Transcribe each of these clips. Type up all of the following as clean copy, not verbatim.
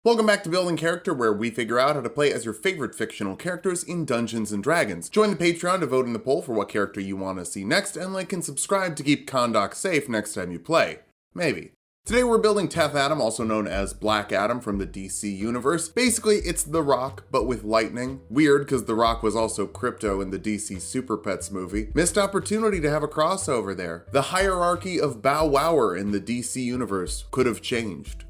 Welcome back to Building Character, where we figure out how to play as your favorite fictional characters in Dungeons & Dragons. Join the Patreon to vote in the poll for what character you want to see next, and like and subscribe to keep Condoc safe next time you play. Maybe. Today we're building Teth Adam, also known as Black Adam from the DC universe. Basically, it's The Rock, but with lightning. Weird, because The Rock was also Crypto in the DC Super Pets movie. Missed opportunity to have a crossover there. The hierarchy of Bow Wower in the DC universe could have changed.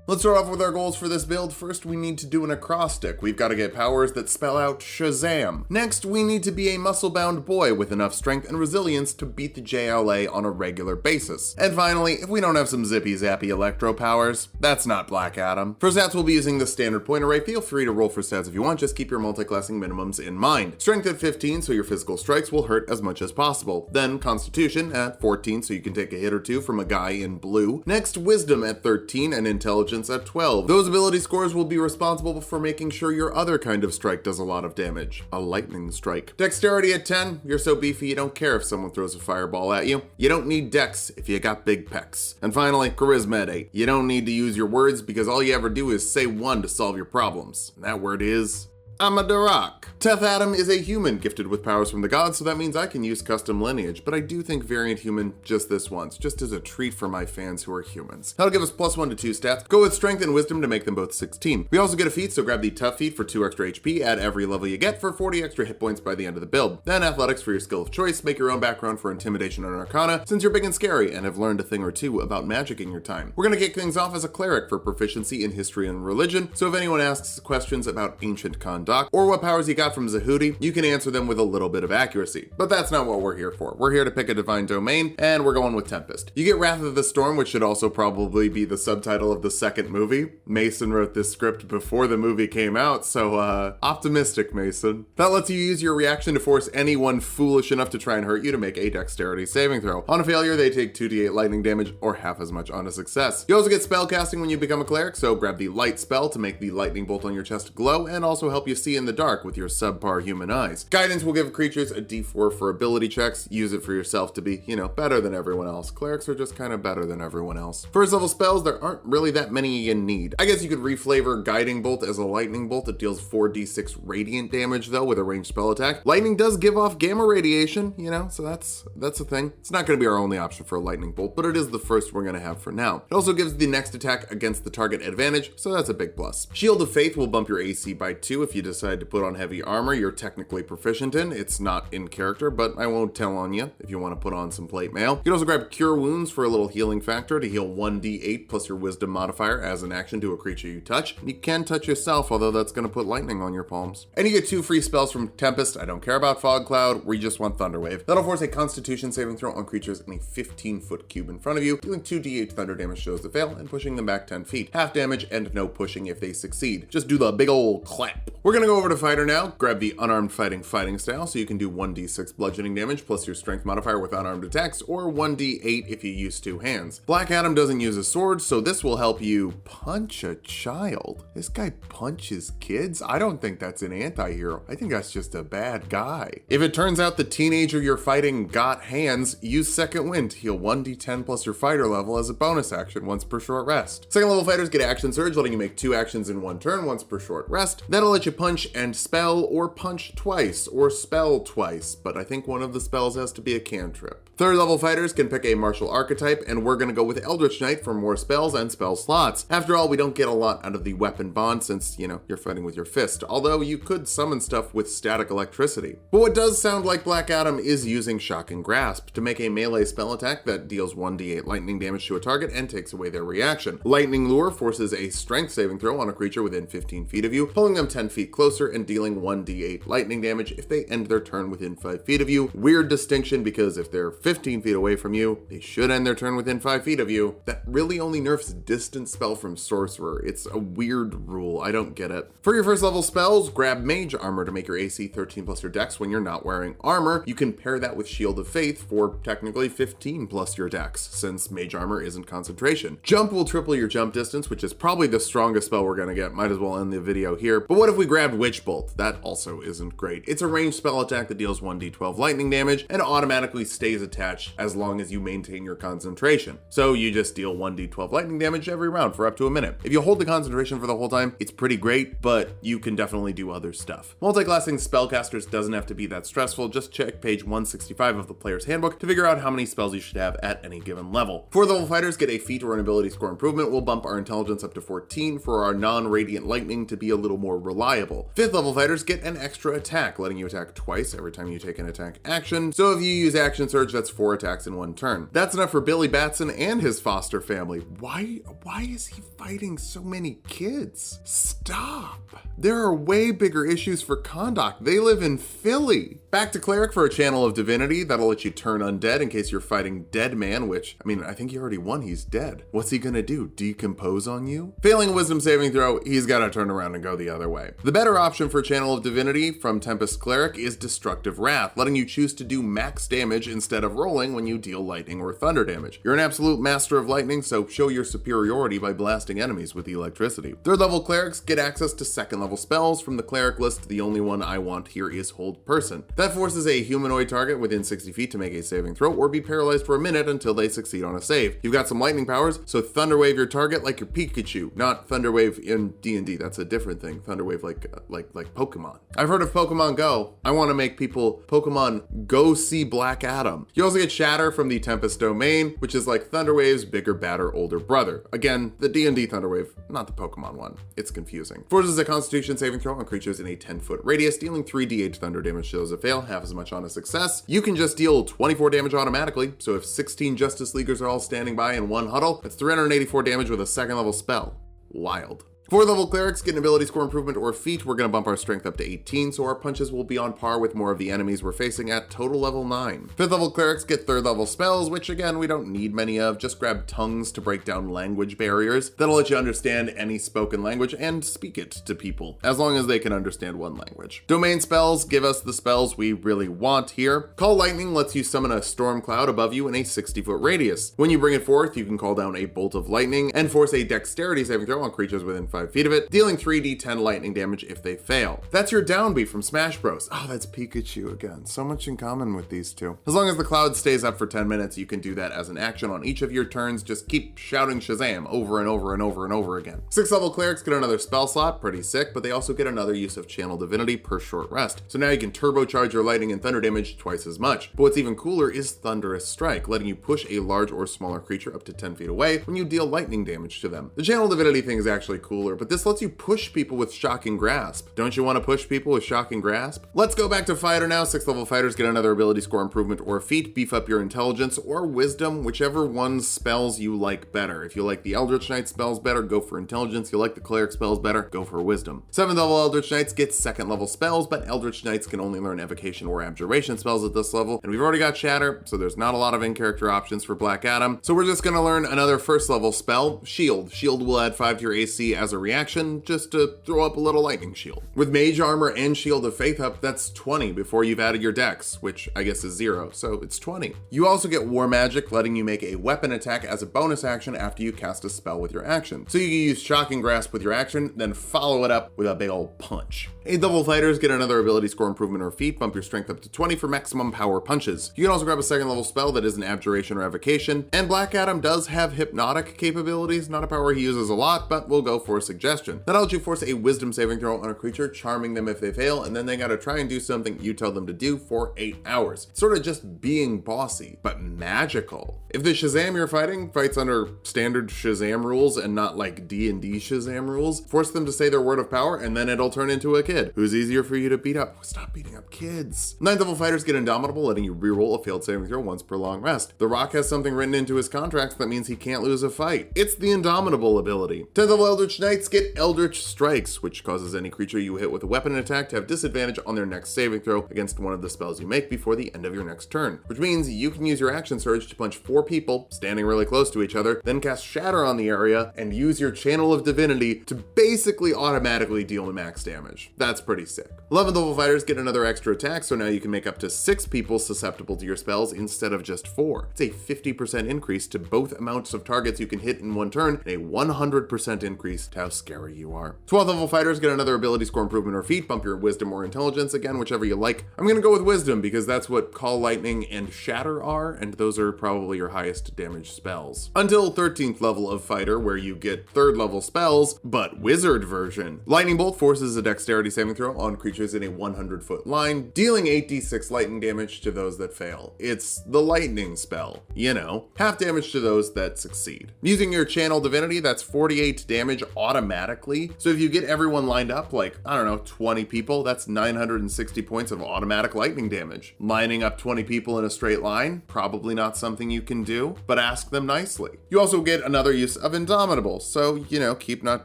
Let's start off with our goals for this build. First, we need to do an acrostic. We've got to get powers that spell out Shazam. Next, we need to be a muscle-bound boy with enough strength and resilience to beat the JLA on a regular basis. And finally, if we don't have some zippy-zappy electro powers, that's not Black Adam. For stats, we'll be using the standard point array. Feel free to roll for stats if you want, just keep your multi-classing minimums in mind. Strength at 15, so your physical strikes will hurt as much as possible. Then Constitution at 14, so you can take a hit or two from a guy in blue. Next, Wisdom at 13, and Intelligence at 12. Those ability scores will be responsible for making sure your other kind of strike does a lot of damage. A lightning strike. Dexterity at 10. You're so beefy you don't care if someone throws a fireball at you. You don't need dex if you got big pecs. And finally, Charisma at 8. You don't need to use your words because all you ever do is say one to solve your problems. And that word is Amadarak. Teth Adam is a human gifted with powers from the gods, so that means I can use custom lineage, but I do think variant human just this once, just as a treat for my fans who are humans. That'll give us +1 to 2 stats. Go with strength and wisdom to make them both 16. We also get a feat, so grab the tough feat for 2 extra HP at every level you get for 40 extra hit points by the end of the build. Then athletics for your skill of choice. Make your own background for intimidation and arcana, since you're big and scary and have learned a thing or two about magic in your time. We're gonna kick things off as a cleric for proficiency in history and religion, so if anyone asks questions about ancient Kondak or what powers you got from Zahudi, you can answer them with a little bit of accuracy. But that's not what we're here for. We're here to pick a divine domain, and we're going with Tempest. You get Wrath of the Storm, which should also probably be the subtitle of the second movie. Mason wrote this script before the movie came out, so optimistic, Mason. That lets you use your reaction to force anyone foolish enough to try and hurt you to make a dexterity saving throw. On a failure, they take 2d8 lightning damage, or half as much on a success. You also get spell casting when you become a cleric, so grab the light spell to make the lightning bolt on your chest glow, and also help you see in the dark with your subpar human eyes. Guidance will give creatures a d4 for ability checks. Use it for yourself to be, better than everyone else. Clerics are just kind of better than everyone else. First level spells, there aren't really that many you need. I guess you could reflavor Guiding Bolt as a lightning bolt that deals 4d6 radiant damage though with a ranged spell attack. Lightning does give off gamma radiation, so that's a thing. It's not going to be our only option for a lightning bolt, but it is the first we're going to have for now. It also gives the next attack against the target advantage, so that's a big plus. Shield of Faith will bump your AC by 2 if you decide to put on heavy armor you're technically proficient in. It's not in character, but I won't tell on you if you want to put on some plate mail. You can also grab Cure Wounds for a little healing factor to heal 1d8 plus your wisdom modifier as an action to a creature you touch. You can touch yourself, although that's going to put lightning on your palms. And you get 2 free spells from Tempest. I don't care about Fog Cloud, we just want Thunderwave. That'll force a Constitution saving throw on creatures in a 15-foot cube in front of you, dealing 2d8 thunder damage shows that fail and pushing them back 10 feet. Half damage and no pushing if they succeed. Just do the big old clap. We're gonna go over to Fighter now. Grab the unarmed fighting style, so you can do 1d6 bludgeoning damage plus your strength modifier with unarmed attacks, or 1d8 if you use 2 hands. Black Adam doesn't use a sword, so this will help you punch a child. This guy punches kids? I don't think that's an anti-hero. I think that's just a bad guy. If it turns out the teenager you're fighting got hands, use Second Wind to heal 1d10 plus your fighter level as a bonus action once per short rest. Second level fighters get Action Surge, letting you make 2 actions in 1 turn once per short rest. That'll let you punch and spell, or punch twice, or spell twice, but I think one of the spells has to be a cantrip. Third level fighters can pick a martial archetype, and we're gonna go with Eldritch Knight for more spells and spell slots. After all, we don't get a lot out of the weapon bond since, you're fighting with your fist, although you could summon stuff with static electricity. But what does sound like Black Adam is using Shock and Grasp to make a melee spell attack that deals 1d8 lightning damage to a target and takes away their reaction. Lightning Lure forces a strength saving throw on a creature within 15 feet of you, pulling them 10 feet closer and dealing 1d8 lightning damage if they end their turn within 5 feet of you. Weird distinction, because if they're 15 feet away from you, they should end their turn within 5 feet of you. That really only nerfs distance spell from Sorcerer. It's a weird rule, I don't get it. For your first level spells, grab Mage Armor to make your AC 13 plus your dex when you're not wearing armor. You can pair that with Shield of Faith for technically 15 plus your dex, since Mage Armor isn't concentration. Jump will triple your jump distance, which is probably the strongest spell we're gonna get. Might as well end the video here. But what if we grabbed Witch Bolt? That also isn't great. It's a ranged spell attack that deals 1d12 lightning damage and automatically stays at attach as long as you maintain your concentration. So you just deal 1d12 lightning damage every round for up to a minute. If you hold the concentration for the whole time, it's pretty great, but you can definitely do other stuff. Multiclassing spellcasters doesn't have to be that stressful. Just check page 165 of the player's handbook to figure out how many spells you should have at any given level. 4th level fighters get a feat or an ability score improvement. We'll bump our intelligence up to 14 for our non-radiant lightning to be a little more reliable. 5th level fighters get an extra attack, letting you attack twice every time you take an attack action. So if you use action surge, that's 4 attacks in one turn. That's enough for Billy Batson and his foster family. Why is he fighting so many kids? Stop. There are way bigger issues for Kondak. They live in Philly. Back to Cleric for a channel of divinity. That'll let you turn undead in case you're fighting Dead Man, which, I mean, I think you already won. He's dead. What's he gonna do? Decompose on you? Failing a wisdom saving throw, he's gotta turn around and go the other way. The better option for channel of divinity from Tempest Cleric is Destructive Wrath, letting you choose to do max damage instead of rolling when you deal lightning or thunder damage. You're an absolute master of lightning, so show your superiority by blasting enemies with electricity. 3rd level clerics get access to 2nd level spells. From the cleric list, the only one I want here is Hold Person. That forces a humanoid target within 60 feet to make a saving throw or be paralyzed for a minute until they succeed on a save. You've got some lightning powers, so Thunderwave your target like your Pikachu, not Thunderwave in D&D. That's a different thing. Thunderwave like Pokemon. I've heard of Pokemon Go. I want to make people Pokemon go see Black Adam. You also get Shatter from the Tempest domain, which is like Thunderwave's bigger, badder, older brother. Again, the D&D Thunderwave, not the Pokemon one. It's confusing. Forces a Constitution saving throw on creatures in a 10-foot radius, dealing 3d8 thunder damage to those that fail, half as much on a success. You can just deal 24 damage automatically, so if 16 Justice Leaguers are all standing by in one huddle, that's 384 damage with a 2nd level spell. Wild. 4th level clerics get an ability score improvement or feat. We're going to bump our strength up to 18, so our punches will be on par with more of the enemies we're facing at total level 9. 5th level clerics get 3rd level spells, which again, we don't need many of. Just grab tongues to break down language barriers. That'll let you understand any spoken language and speak it to people, as long as they can understand one language. Domain spells give us the spells we really want here. Call Lightning lets you summon a storm cloud above you in a 60-foot radius. When you bring it forth, you can call down a bolt of lightning and force a dexterity saving throw on creatures within 5 feet of it, dealing 3d10 lightning damage if they fail. That's your downbeat from Smash Bros. Oh, that's Pikachu again. So much in common with these two. As long as the cloud stays up for 10 minutes, you can do that as an action on each of your turns. Just keep shouting Shazam over and over and over and over again. 6th level clerics get another spell slot, pretty sick, but they also get another use of Channel Divinity per short rest. So now you can turbocharge your lightning and thunder damage twice as much. But what's even cooler is Thunderous Strike, letting you push a large or smaller creature up to 10 feet away when you deal lightning damage to them. The Channel Divinity thing is actually cooler, but this lets you push people with Shocking Grasp. Don't you want to push people with Shocking Grasp? Let's go back to Fighter now. 6th level fighters get another ability score improvement or feat. Beef up your intelligence or wisdom, whichever one spells you like better. If you like the Eldritch Knight spells better, go for intelligence. You like the cleric spells better, go for wisdom. 7th level Eldritch Knights get 2nd level spells, but Eldritch Knights can only learn evocation or abjuration spells at this level, and we've already got Shatter, so there's not a lot of in-character options for Black Adam. So we're just gonna learn another 1st level spell, Shield. Shield will add 5 to your AC as a reaction, just to throw up a little lightning shield. With Mage Armor and Shield of Faith up, that's 20 before you've added your dex, which I guess is 0, so it's 20. You also get War Magic, letting you make a weapon attack as a bonus action after you cast a spell with your action. So you can use Shocking Grasp with your action, then follow it up with a big old punch. 8th level fighters get another ability score improvement or feat. Bump your strength up to 20 for maximum power punches. You can also grab a 2nd level spell that is an abjuration or evocation, and Black Adam does have hypnotic capabilities, not a power he uses a lot, but we'll go for a suggestion. That lets you force a wisdom saving throw on a creature, charming them if they fail, and then they gotta try and do something you tell them to do for 8 hours. Sort of just being bossy, but magical. If the Shazam you're fighting fights under standard Shazam rules and not like D&D Shazam rules, force them to say their word of power and then it'll turn into a kid. Who's easier for you to beat up? Stop beating up kids. 9th level fighters get Indomitable, letting you reroll a failed saving throw once per long rest. The Rock has something written into his contracts that means he can't lose a fight. It's the Indomitable ability. 10th level Eldritch Knights get Eldritch Strikes, which causes any creature you hit with a weapon attack to have disadvantage on their next saving throw against one of the spells you make before the end of your next turn, which means you can use your action surge to punch 4 people standing really close to each other, then cast Shatter on the area and use your Channel of Divinity to basically automatically deal max damage. That's pretty sick. 11th level fighters get another extra attack, so now you can make up to 6 people susceptible to your spells instead of just 4. It's a 50% increase to both amounts of targets you can hit in one turn, and a 100% increase to how scary you are. 12th level fighters get another ability score improvement or feat, bump your wisdom or intelligence, again, whichever you like. I'm gonna go with wisdom because that's what Call Lightning and Shatter are, and those are probably your highest damage spells. Until 13th level of fighter, where you get 3rd level spells, but wizard version. Lightning Bolt forces a dexterity saving throw on creatures in a 100-foot line, dealing 8d6 lightning damage to those that fail. It's the lightning spell, you know. Half damage to those that succeed. Using your channel divinity, that's 48 damage automatically. So if you get everyone lined up, like, I don't know, 20 people, that's 960 points of automatic lightning damage. Lining up 20 people in a straight line, probably not something you can do, but ask them nicely. You also get another use of Indomitable, so, you know, keep not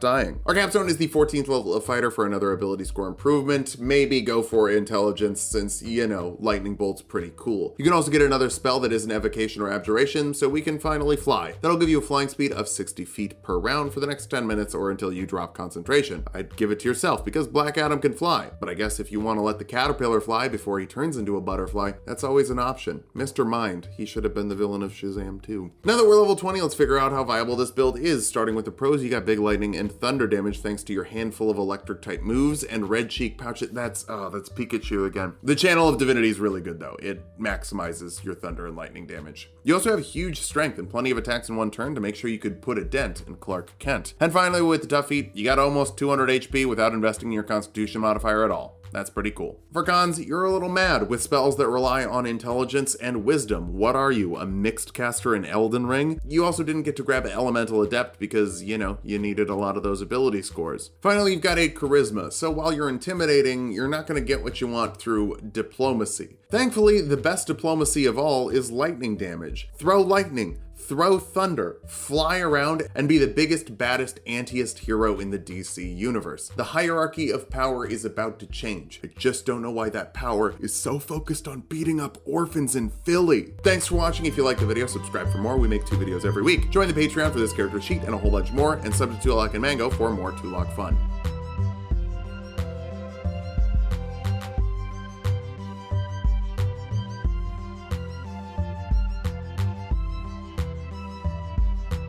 dying. Our capstone is the 14th level of fighter for another ability score improvement. Maybe go for intelligence since, you know, Lightning Bolt's pretty cool. You can also get another spell that isn't evocation or abjuration, so we can finally fly. That'll give you a flying speed of 60 feet per round for the next 10 minutes or until you drop concentration. I'd give it to yourself because Black Adam can fly, but I guess if you want to let the caterpillar fly before he turns into a butterfly, that's always an option. Mr. Mind, he should have been the villain of Shazam too. Now that we're level 20, let's figure out how viable this build is. Starting with the pros, you got big lightning and thunder damage thanks to your handful of electric type moves and red cheek pouch. That's Pikachu again. The channel of divinity is really good though. It maximizes your thunder and lightning damage. You also have huge strength and plenty of attacks in one turn to make sure you could put a dent in Clark Kent. And finally, with the tough feat, you got almost 200 HP without investing in your constitution modifier at all. That's pretty cool. For cons, you're a little mad with spells that rely on intelligence and wisdom. What are you, a mixed caster in Elden Ring? You also didn't get to grab Elemental Adept because, you know, you needed a lot of those ability scores. Finally, you've got 8 charisma, so while you're intimidating, you're not going to get what you want through diplomacy. Thankfully, the best diplomacy of all is lightning damage. Throw lightning, throw thunder, fly around, and be the biggest, baddest, antiest hero in the DC universe. The hierarchy of power is about to change. I just don't know why that power is so focused on beating up orphans in Philly. Thanks for watching. If you liked the video, subscribe for more. We make 2 videos every week. Join the Patreon for this character sheet and a whole bunch more, and sub to Tulok and Mango for more Tulok fun.